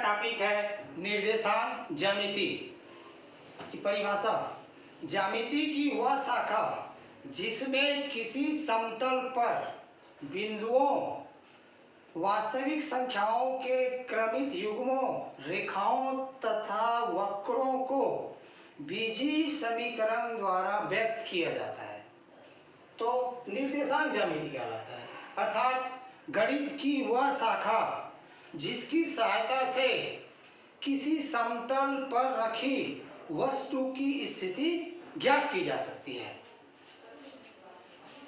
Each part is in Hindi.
टॉपिक है निर्देशांक ज्यामिति की परिभाषा। ज्यामिति की वह शाखा जिसमें किसी समतल पर बिंदुओं, वास्तविक संख्याओं के क्रमित युग्मों, रेखाओं तथा वक्रों को बीजीय समीकरण द्वारा व्यक्त किया जाता है तो निर्देशांक ज्यामिति कहलाता है। अर्थात गणित की वह शाखा जिसकी सहायता से किसी समतल पर रखी वस्तु की स्थिति ज्ञात की जा सकती है।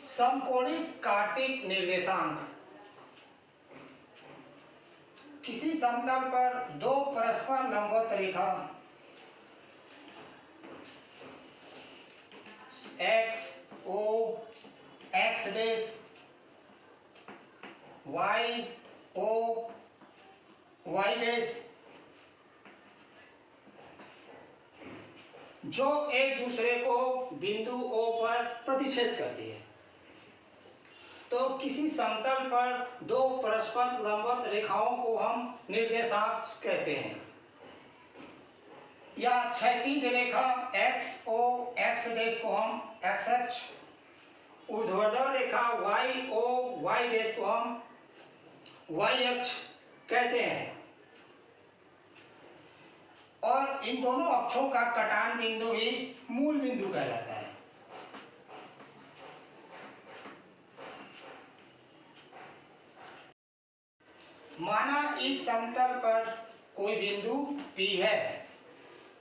समकोणिक कार्तिक निर्देशांक किसी समतल पर दो परस्पर लंबवत रेखा x o x dash y o y dash जो एक दूसरे को बिंदु O पर प्रतिच्छेद करती है तो किसी समतल पर दो परस्पर लंबवत रेखाओं को हम निर्देशांक कहते हैं। या क्षैतिज रेखा x o x डैश को हम x अक्ष, ऊर्ध्वाधर रेखा y o y डैश को हम y अक्ष कहते हैं। और इन दोनों अक्षों का कटान बिंदु ही मूल बिंदु कहलाता है। माना इस समतल पर कोई बिंदु P है।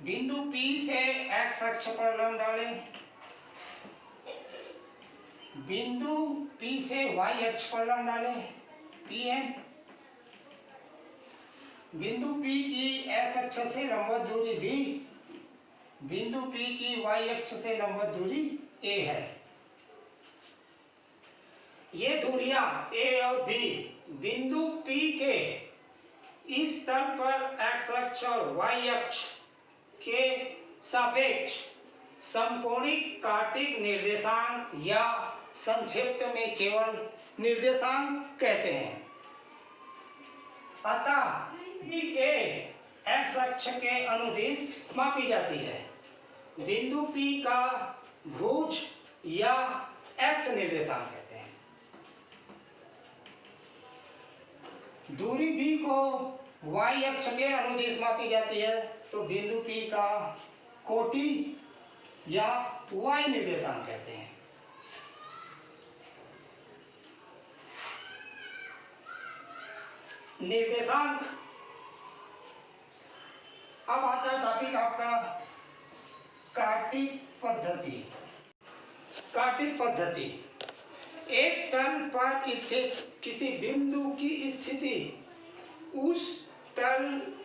बिंदु P से x अक्ष पर लंब डालें, बिंदु P से y अक्ष पर लंब डालें, P है। बिंदु P की s अक्ष से लंबवत दूरी b, बिंदु P की y अक्ष से लंबवत दूरी a है। ये दूरियां a और b बिंदु P के इस तल पर x अक्ष और y अक्ष के सापेक्ष समकोणिक कार्तिक निर्देशांक या संक्षिप्त में केवल निर्देशांक कहते हैं। अतः P के x अक्ष के अनुदिश मापी जाती है। बिंदु P का भुज या x निर्देशांक कहते हैं। दूरी B को y अक्ष के अनुदिश मापी जाती है तो बिंदु P का कोटि या y निर्देशांक कहते हैं। निर्देशांक। अब आता है टॉपिक आपका कार्तिक पद्धति। कार्तिक पद्धति एक तल पर स्थित किसी बिंदु की स्थिति उस तल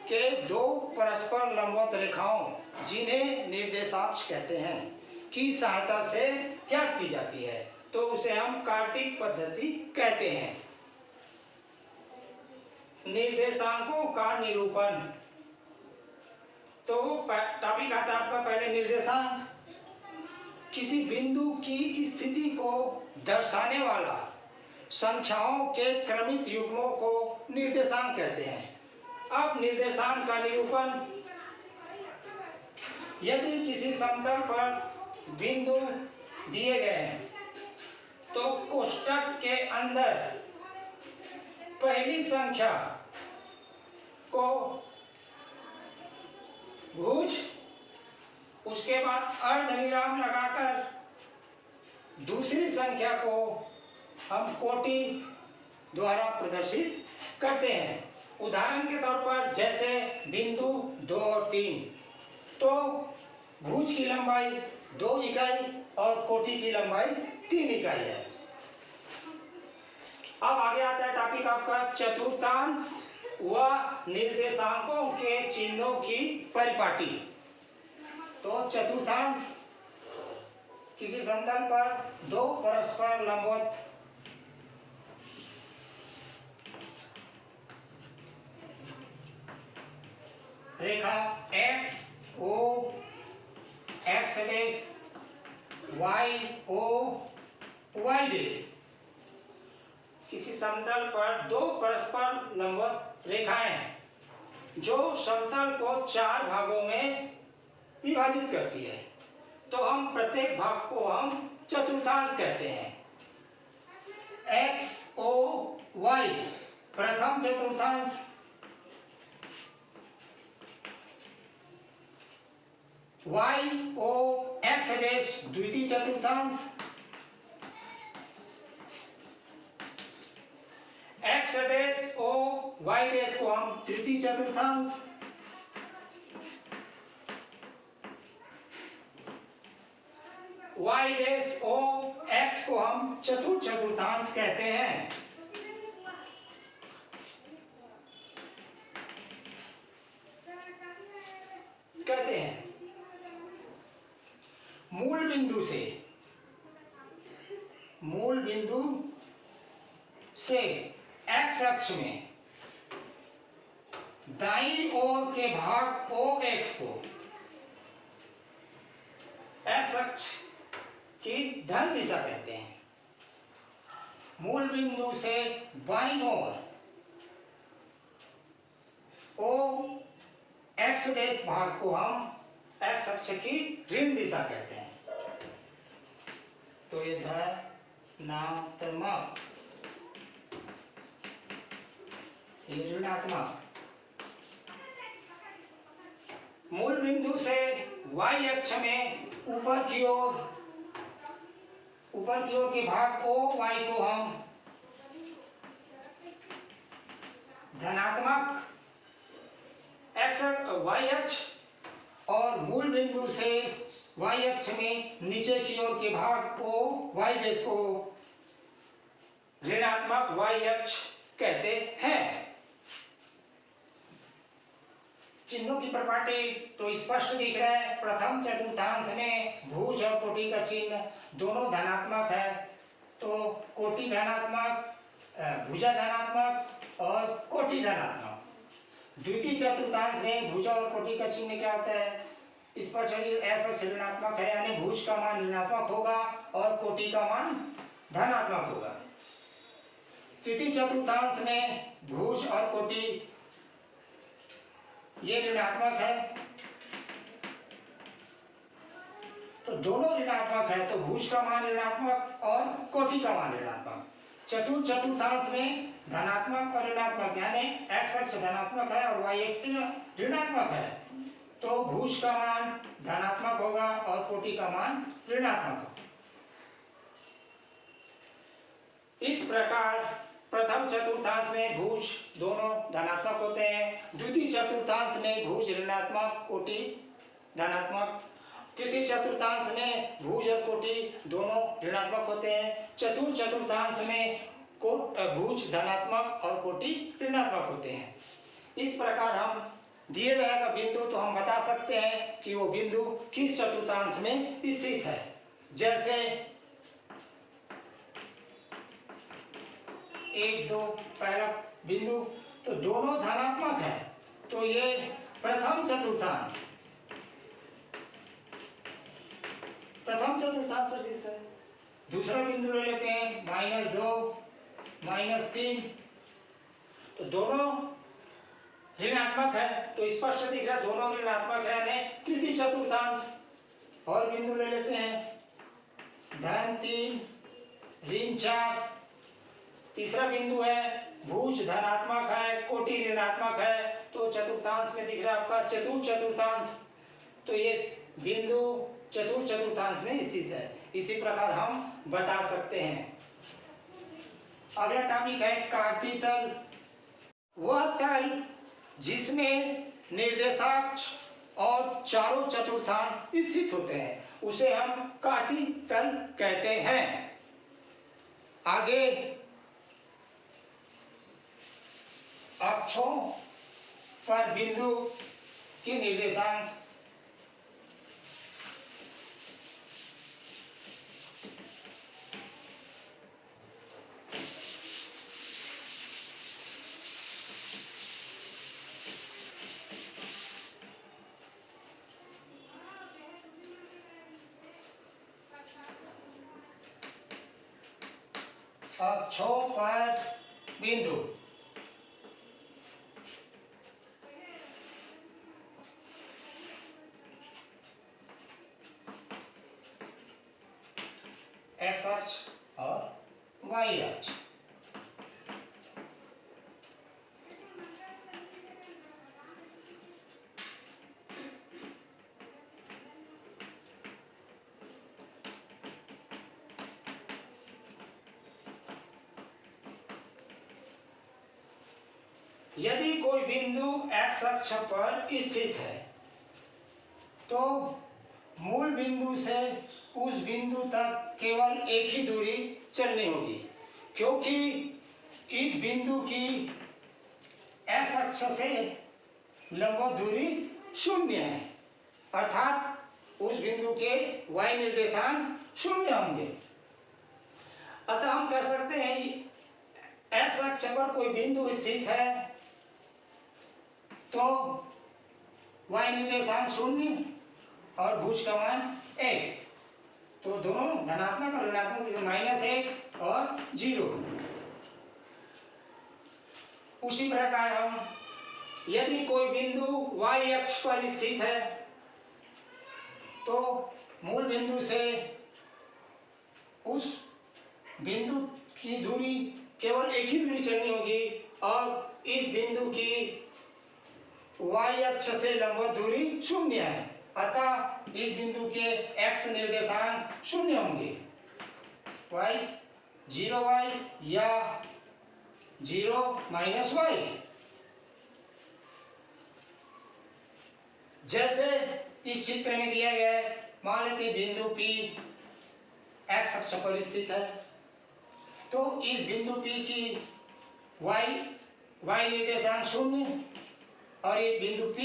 के दो परस्पर लंबवत रेखाओं जिन्हें निर्देशांक कहते हैं की सहायता से ज्ञात की जाती है तो उसे हम कार्तिक पद्धति कहते हैं। निर्देशांकों का निरूपण। तो टॉपिक आता है आपका पहले निर्देशांक। किसी बिंदु की स्थिति को दर्शाने वाला संख्याओं के क्रमित युग्मों को निर्देशांक कहते हैं। अब निर्देशांक का निरूपण। यदि किसी समतल पर बिंदु दिए गए हैं तो कोष्ठक के अंदर पहली संख्या को भुज, उसके बाद अर्धविराम लगाकर दूसरी संख्या को हम कोटि द्वारा प्रदर्शित करते हैं। उदाहरण के तौर पर जैसे बिंदु 2 और 3 तो भुज की लंबाई 2 इकाई और कोटि की लंबाई 3 इकाई है। अब आगे आता है टॉपिक आपका चतुर्थांश व निर्देशांकों के चिन्हों की परिपाटी। तो चतुर्थांश किसी समतल पर दो परस्पर लंबवत रेखा x o x dash y o y dash किसी समतल पर दो परस्पर लंबवत रेखाएं हैं जो समतल को 4 भागों में विभाजित करती है। तो हम प्रत्येक भाग को हम चतुर्थांश कहते हैं। एक्स ओ वाई प्रथम चतुर्थांश, वाई ओ एक्स डैश द्वितीय चतुर्थांश, x dash o y dash को हम तृतीय चतुर्थांश, वाई डैश ओ एक्स को हम चतुर्थ चतुर्थांश कहते हैं। मूल बिंदु से एक्स अक्ष में दाईं ओर के भाग ओ एक्स को एक्स अक्ष की धन दिशा कहते हैं। मूल बिंदु से बाईं ओर ओ एक्स डैश भाग को हम एक्स अक्ष की ऋण दिशा कहते हैं। तो ये धनात्मक, ये ऋणात्मक। मूल बिंदु से y अक्ष में ऊपर की ओर के भाग ओ y को हम धनात्मक y अक्ष, और मूल बिंदु से y अक्ष में नीचे की ओर के भाग ओ y डैश को ऋणात्मक y अक्ष कहते हैं। चिन्हों की प्रॉपर्टी तो स्पष्ट दिख रहा है। प्रथम चतुर्थांश में भुज और कोटि का चिन्ह दोनों धनात्मक है, तो कोटि धनात्मक, भुजा धनात्मक और कोटि धनात्मक। द्वितीय चतुर्थांश में भुजा और कोटि का चिन्ह क्या होता है? स्पष्ट है, ऐसा ऋणात्मक है, यानी भुज का मान ऋणात्मक होगा और कोटि का मान धनात्मक होगा। तृतीय चतुर्थांश में भुज और कोटि ये ऋणात्मक है, तो दोनों ऋणात्मक है, तो भुज का मान ऋणात्मक और कोटि का मान ऋणात्मक। चतुर्थ चतुर्थांश में धनात्मक और ऋणात्मक, यानी एक्स अक्ष धनात्मक है और वाई अक्ष ऋणात्मक है, तो भुज का मान धनात्मक होगा और कोटि का मान ऋणात्मक होगा। इस प्रकार प्रथम चतुर्थांश में भुज दोनों धनात्मक होते हैं, द्वितीय चतुर्थांश में भुज ऋणात्मक, कोटि धनात्मक, तृतीय चतुर्थांश में भुज और कोटि दोनों ऋणात्मक होते हैं, चतुर्थ चतुर्थांश में भुज धनात्मक और कोटि ऋणात्मक होते हैं। इस प्रकार हम दिए रहेगा बिंदु तो हम बता सकते हैं कि वो बिंदु किस चतुर्थांश में स्थित है। जैसे 1 2 पहला बिंदु, तो दोनों धनात्मक है, तो ये प्रथम चतुर्थांश पर स्थित है। दूसरा बिंदु ले लेते हैं -2 -3, तो दोनों ऋणात्मक है, तो स्पष्ट दिख रहा है दोनों ऋणात्मक है, यानी तृतीय चतुर्थांश। और बिंदु ले लेते हैं -3 ऋण 4, तीसरा बिंदु है भुज धनात्मक है, कोटि ऋणात्मक है, तो चतुर्थांश में दिख रहा है आपका चतुर्थ चतुर्थांश, तो ये बिंदु चतुर्थ चतुर्थांश में स्थित है। इसी प्रकार हम बता सकते हैं। अगला टॉपिक है कार्तीय तल। वह तल जिसमें निर्देशाक्ष और चारों चतुर्थांश स्थित होते हैं उसे हम कार्तीय तल कहते हैं। आगे अक्षों पर बिंदु के निर्देशांक अक्षों पर बिंदु एक्स अक्ष और वाई अक्ष। यदि कोई बिंदु x अक्ष पर स्थित है तो मूल बिंदु से उस बिंदु तक केवल एक ही दूरी चलनी होगी, क्योंकि इस बिंदु की s अक्ष से लंबवत दूरी 0 है, अर्थात उस बिंदु के y निर्देशांक 0 होंगे। अतः हम कह सकते हैं s अक्ष पर कोई बिंदु स्थित है तो y निर्देशांक 0 और भुज का मान x, तो दोनों धनात्मक और ऋणात्मक, -x और 0। उसी प्रकार हम यदि कोई बिंदु y अक्ष पर स्थित है तो मूल बिंदु से उस बिंदु की दूरी केवल एक ही दूरी चलनी होगी और इस बिंदु की y अक्ष से लंबवत दूरी 0 है, अतः इस बिंदु के x निर्देशांक 0 होंगे, y 0y या 0 -y। जैसे इस चित्र में दिया गया है, मान लेते बिंदु P x अक्ष पर स्थित है तो इस बिंदु P की y निर्देशांक 0 और ये बिंदु P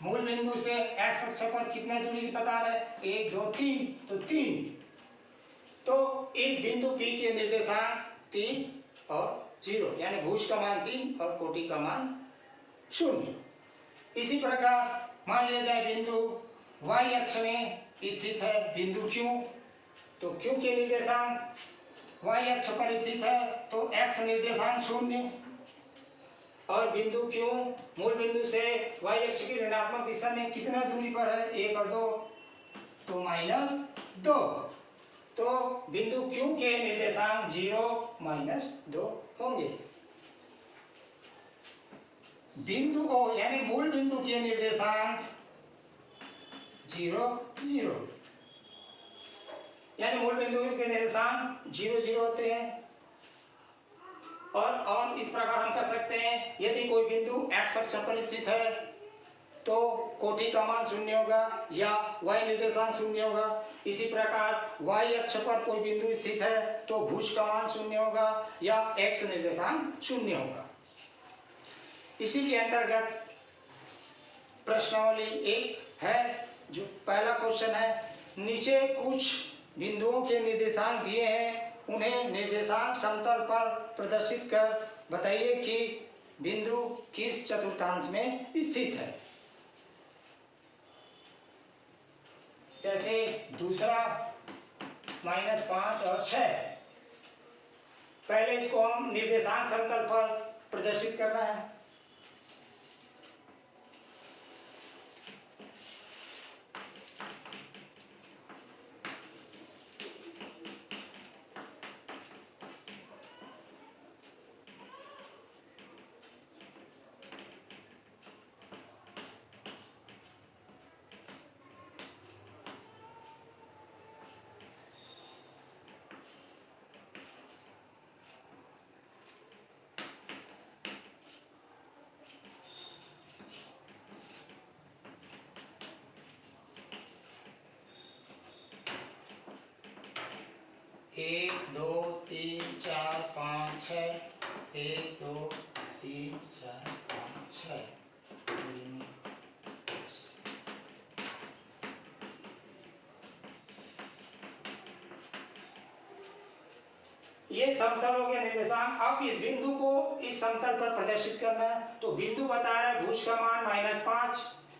मूल बिंदु से x अक्ष पर कितना दूरी पता है, 1 2 3, तो 3, तो इस बिंदु P के निर्देशांक 3 और 0, यानी भुज का मान 3 और कोटि का मान 0। इसी प्रकार मान लिया जाए बिंदु y अक्ष में स्थित है बिंदु Q, तो Q के निर्देशांक y अक्ष पर स्थित है तो x निर्देशांक 0 और बिंदु Q मूल बिंदु से y अक्ष की ऋणात्मक दिशा में कितना दूरी पर है, 1 और 2, तो -2, तो बिंदु Q के निर्देशांक 0 -2 होंगे। बिंदु O यानी मूल बिंदु के निर्देशांक 0 0, यानी मूल बिंदु के निर्देशांक 0 0 होते हैं। और इस प्रकार हम कह सकते हैं यदि कोई बिंदु x अक्ष पर स्थित है तो कोटि का मान 0 होगा या y निर्देशांक 0 होगा। इसी प्रकार y अक्ष पर कोई बिंदु स्थित है तो भुज का मान 0 होगा या x निर्देशांक 0 होगा। इसी के अंतर्गत प्रश्नावली 1 है, जो पहला क्वेश्चन है, नीचे कुछ बिंदुओं के निर्देशांक दिए हैं, उन्हें निर्देशांक समतल पर प्रदर्शित कर बताइए कि बिंदु किस चतुर्थांश में स्थित है। जैसे दूसरा -5 और 6, पहले इसको हम निर्देशांक समतल पर प्रदर्शित करना है। एक दो तीन चार पाँच छः, 1 2 3 4 5 6। ये समतल हो गया निर्देशांक। अब इस बिंदु को इस समतल पर प्रदर्शित करना है, तो बिंदु बता रहा है भुज का मान -5,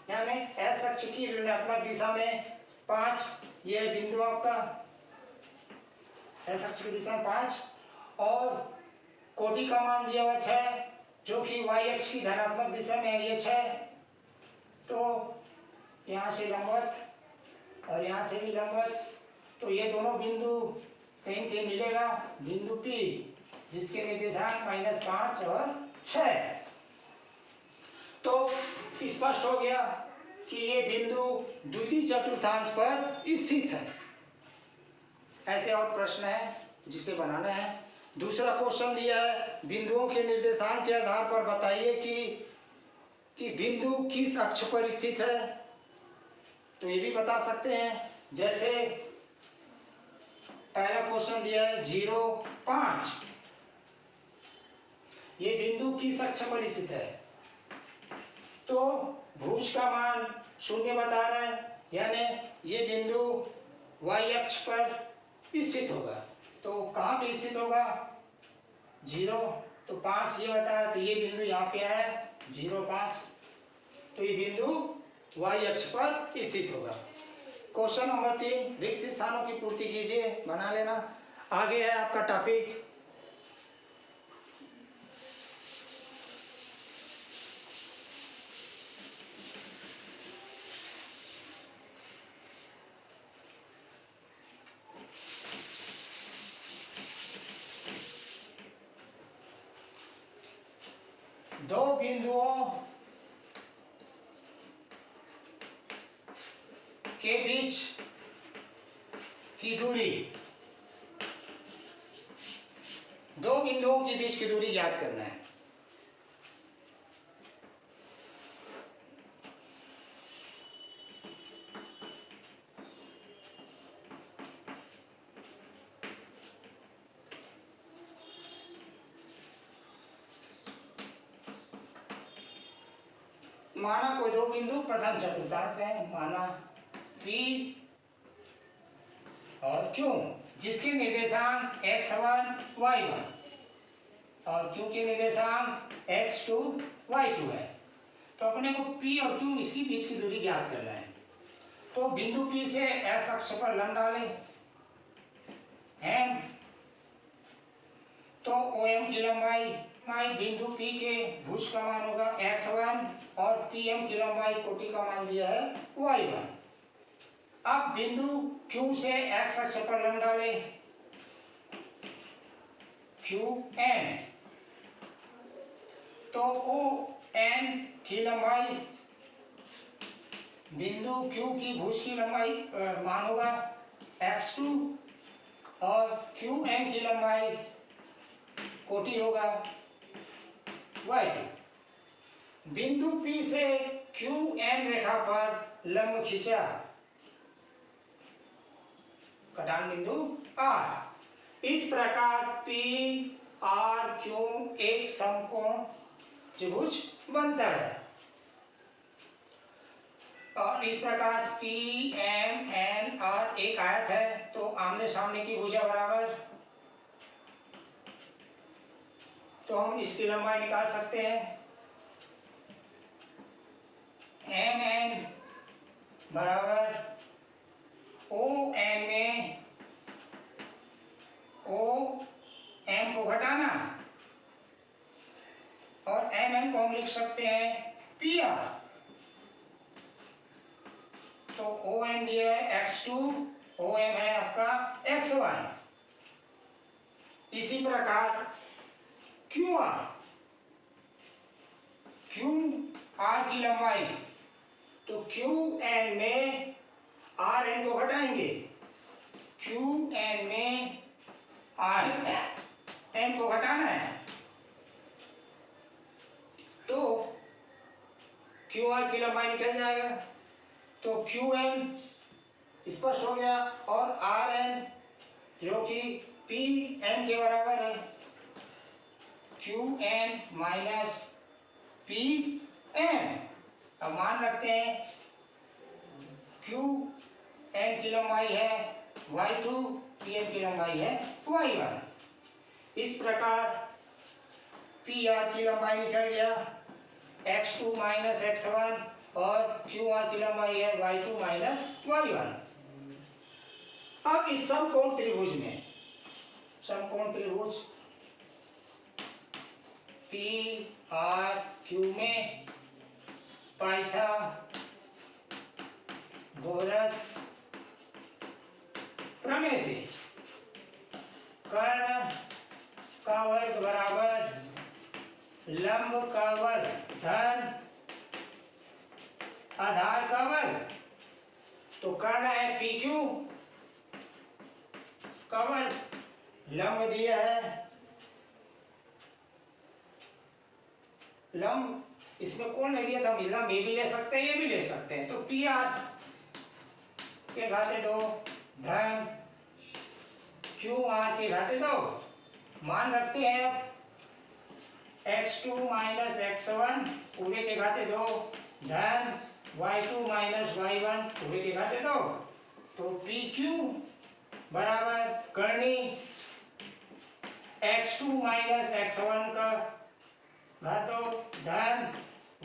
यानी s अक्ष की ऋणात्मक दिशा में 5, ये बिंदु आपका s अक्ष की दिशा में 5, और कोटि का मान दिया हुआ 6, जो कि y अक्ष की धनात्मक दिशा में है, ये 6, तो यहाँ से लंबवत और यहाँ से भी लंबवत, तो ये दोनों बिंदु कहीं के मिलेगा बिंदु P जिसके निर्देशांक -5 और 6। तो स्पष्ट हो गया कि ये बिंदु द्वितीय चतुर्थांश पर स्थित है। ऐसे और प्रश्न है जिसे बनाना है। दूसरा क्वेश्चन दिया है, बिंदुओं के निर्देशांक के आधार पर बताइए कि बिंदु किस अक्ष पर स्थित है। तो ये भी बता सकते हैं। जैसे पहला क्वेश्चन दिया है 0, 5, ये बिंदु किस अक्ष पर स्थित है। तो भुज का मान 0 बता रहा है, यानी ये बिंदु y अक्ष पर स्थित होगा। तो कहाँ पे स्थित होगा, 0, तो 5 ये बता रहा है, तो ये बिंदु यहाँ पे है 0, 5, तो ये बिंदु y अक्ष पर स्थित होगा। क्वेश्चन नंबर 3, रिक्त स्थानों की पूर्ति कीजिए, बना लेना। आगे है आपका टॉपिक दो बिंदुओं के बीच की दूरी, दो बिंदुओं के बीच की दूरी ज्ञात करना है। माना कोई दो बिंदु प्रथम चतुर्थांश में, माना P और Q, जिसके निर्देशांक x1, y1 और Q के निर्देशांक x2, y2 है। तो अपने को P और Q इसकी बीच की दूरी ज्ञात करना है। तो बिंदु P से x अक्ष पर लंब डालें m, तो OM की लंबाई बिंदु P के भुज का मान होगा x1 और PM की लंबाई कोटि का मान दिया है y1। अब बिंदु Q से x अक्ष पर लंब डालें QN, तो ON की लंबाई बिंदु Q की भुज की लंबाई मान होगा x2 और QN की लंबाई कोटि होगा y2। बिंदु P से QN रेखा पर लंब खींचा, कटान बिंदु R। इस प्रकार P R Q एक समकोण त्रिभुज बनता है। और इस प्रकार P M N R एक आयत है, तो आमने सामने की भुजा बराबर, तो हम इसकी लंबाई निकाल सकते हैं। MN बराबर ON में OM को घटाना और MN को हम लिख सकते हैं PR। तो ON दिया है x2, OM है आपका x1। इसी प्रकार QR की लंबाई, तो QN में RN को घटाएंगे, QN में RN को घटाना है, तो QR की लंबाई निकल जाएगा। तो QN स्पष्ट हो गया और RN जो कि PM के बराबर है, QN माइनस PM। अब मान रखते हैं QN की लंबाई है y2, PM की लंबाई है y1। इस प्रकार PR की लंबाई निकल गया x2 माइनस x1 और QR की लंबाई है y2 माइनस y1। अब इस समकोण त्रिभुज में, समकोण त्रिभुज PRQ में पाइथागोरस प्रमेय से का वर्ग धन आधार का वर्ग। तो करना है PQ का वर्ग, लंब दिया है, लंब इसमें कौन नहीं दिया था, लंब ये भी ले सकते हैं ये भी ले सकते हैं। तो PR के घाते 2 धन QR के घाते 2, मान रखते हैं x2 माइनस x1 पूरे के घाते 2 धन y2 माइनस y1 पूरे के घाते 2। तो PQ बराबर करनी x2 माइनस x1 का घातो धन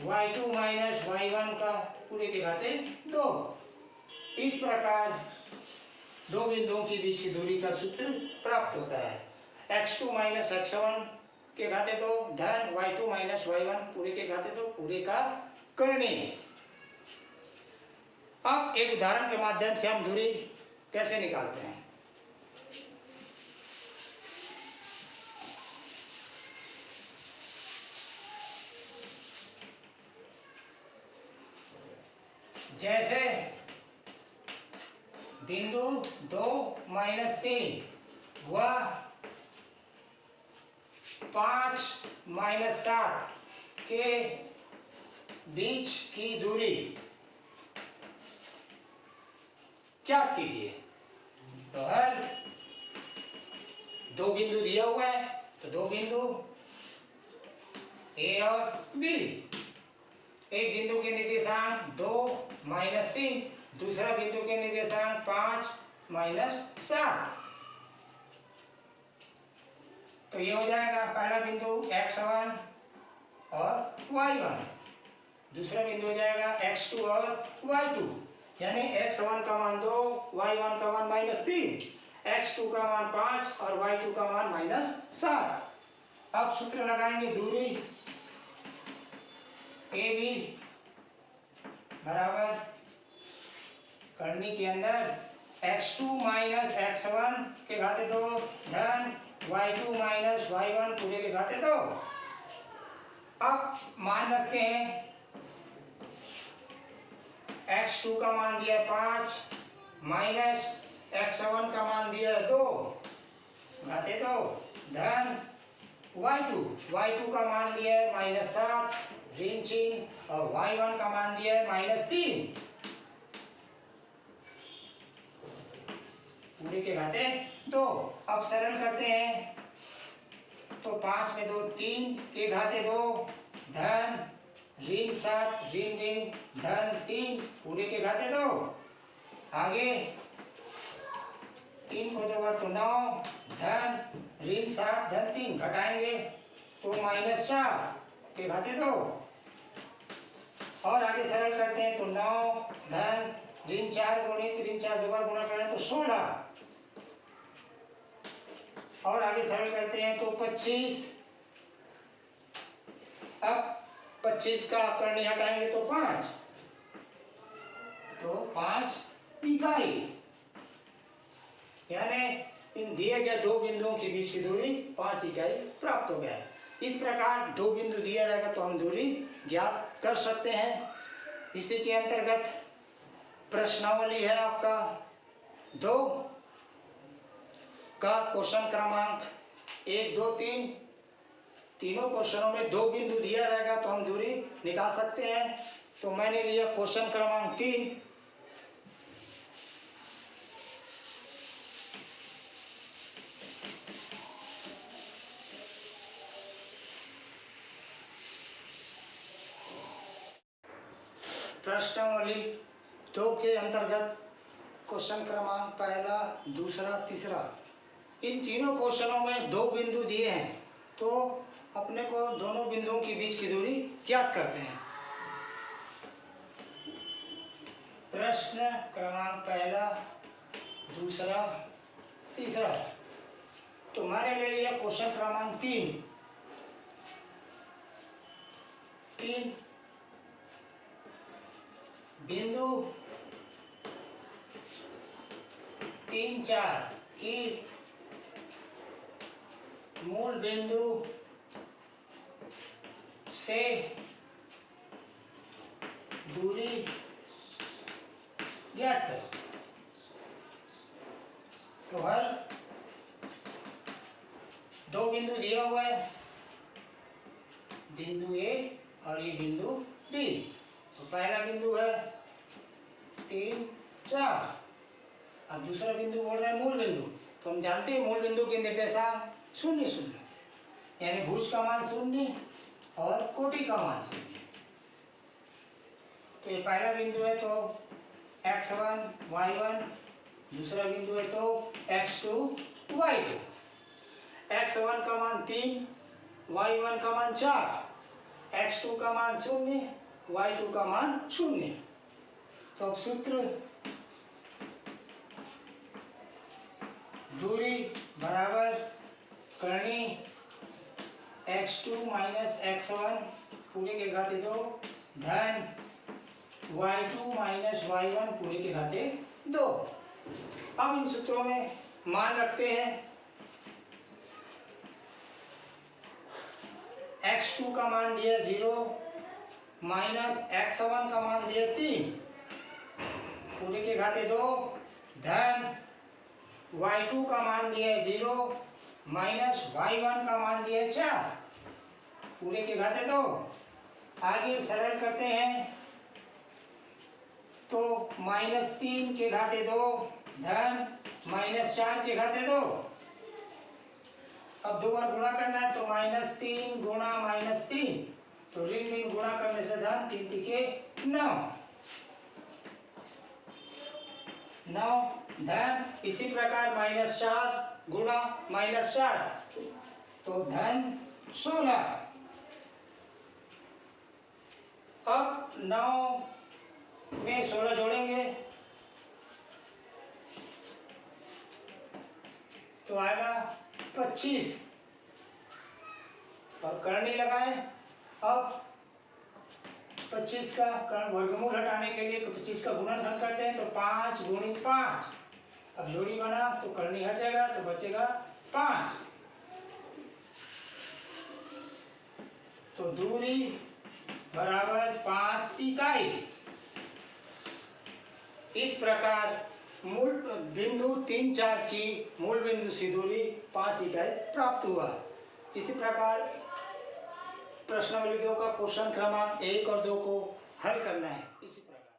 y2 माइनस y1 का पूरे के घाते 2। इस प्रकार दो बिंदुओं के बीच की दूरी का सूत्र प्राप्त होता है। x2 माइनस x1 के घाते 2 धन y2 माइनस y1 पूरे के घाते 2 पूरे का करनी। अब एक उदाहरण के माध्यम से हम दूरी कैसे निकालते हैं। जैसे बिंदु 2 माइनस 3 व 5 माइनस 7 के बीच की दूरी क्या कीजिए। तो हर दो बिंदु दिया हुआ है, तो दो बिंदु A और B, एक बिंदु के निर्देशांक 2 माइनस 3, दूसरा बिंदु के निर्देशांक 5 माइनस 7। तो ये हो जाएगा पहला बिंदु x1 और y1, दूसरा बिंदु हो जाएगा x2 और y2, यानी x1 का मान 2, y1 का मान -3, x2 का मान 5 और y2 का मान -7। अब सूत्र लगाएंगे, दूरी AB बराबर करनी के अंदर x2 माइनस x1 के घाते 2 धन y2 माइनस y1 पूरे के घाते 2। अब मान रखते हैं x2 का मान दिया है 5 माइनस x1 का मान दिया है 2 घाते 2 धन y2 का मान दिया है -7 ऋण चिन्ह और y1 का मान दिया है -3 पूरे के घाते 2। अब सरल करते हैं, तो 5 में 2 3 के घाते 2 धन ऋण 7 ऋण ऋण धन 3 पूरे के घाते 2। आगे 3 को 2 बार तो 9 धन ऋण 7 धन 3 घटाएंगे तो -4 के घाते 2। और आगे सरल करते हैं तो 9 धन ऋण 4 गुणित ऋण 4 दो बार गुणा करें तो 16। और आगे सरल करते हैं तो 25। अब 25 का करनी हटाएंगे तो 5, तो 5 इकाई, यानी इन दिए गए दो बिंदुओं के बीच की दूरी 5 इकाई प्राप्त हो गया। इस प्रकार दो बिंदु दिया रहेगा तो हम दूरी ज्ञात कर सकते हैं। इसी के अंतर्गत प्रश्नावली है आपका 2 का क्वेश्चन क्रमांक 1 2 3, तीनों क्वेश्चनों में दो बिंदु दिया रहेगा तो हम दूरी निकाल सकते हैं। तो मैंने लिया क्वेश्चन क्रमांक 3। प्रश्नावली 2 के अंतर्गत क्वेश्चन क्रमांक पहला दूसरा तीसरा, इन तीनों क्वेश्चनों में दो बिंदु दिए हैं तो अपने को दोनों बिंदुओं के बीच की दूरी ज्ञात करते हैं। प्रश्न क्रमांक पहला दूसरा तीसरा, तो मैंने ले लिया क्वेश्चन क्रमांक 3। बिंदु 3 4 की मूल बिंदु से दूरी ज्ञात करो। तो हर दो बिंदु दिया हुआ है, बिंदु ए और ये बिंदु बी। तो पहला बिंदु है 3, 4, अब दूसरा बिंदु बोल रहा है मूल बिंदु। तो हम जानते हैं मूल बिंदु के निर्देशांक 0, 0, यानी भुज का मान 0 और कोटि का मान 0। तो ये पहला बिंदु है तो x1 y1, दूसरा बिंदु है तो x2 y2। x1 का मान 3, y1 का मान 4, x2 का मान 0, y2 का मान 0। तो अब सूत्र दूरी बराबर करनी x2 माइनस x1 पूरे के घाते 2 धन y2 माइनस y1 पूरे के घाते 2। अब इन सूत्रों में मान रखते हैं। x2 का मान दिया 0 माइनस x1 का मान दिया 3 पूरे के घाते 2 धन y2 का मान दिया है 0 माइनस y1 का मान दिया है 4 पूरे के घाते 2। आगे सरल करते हैं तो -3 के घाते 2 धन -4 के घाते 2। अब दो बार गुणा करना है तो -3 गुणा -3, तो ऋण ऋण गुणा करने से धन 3 तिके 9 धन इसी प्रकार -4 गुणा -4 तो धन 16। अब 9 में 16 जोड़ेंगे तो आएगा 25 और करनी लगाए। अब 25 का वर्गमूल हटाने के लिए 25 का गुणनखंड करते हैं तो 5 गुणित 5। अब जोड़ी बना तो करनी हट जाएगा तो बचेगा 5। तो दूरी बराबर 5 इकाई। इस प्रकार मूल बिंदु 3, 4 की मूल बिंदु से दूरी 5 इकाई प्राप्त हुआ। इसी प्रकार प्रश्नावली 2 का क्वेश्चन क्रमांक 1 और 2 को हल करना है इसी प्रकार।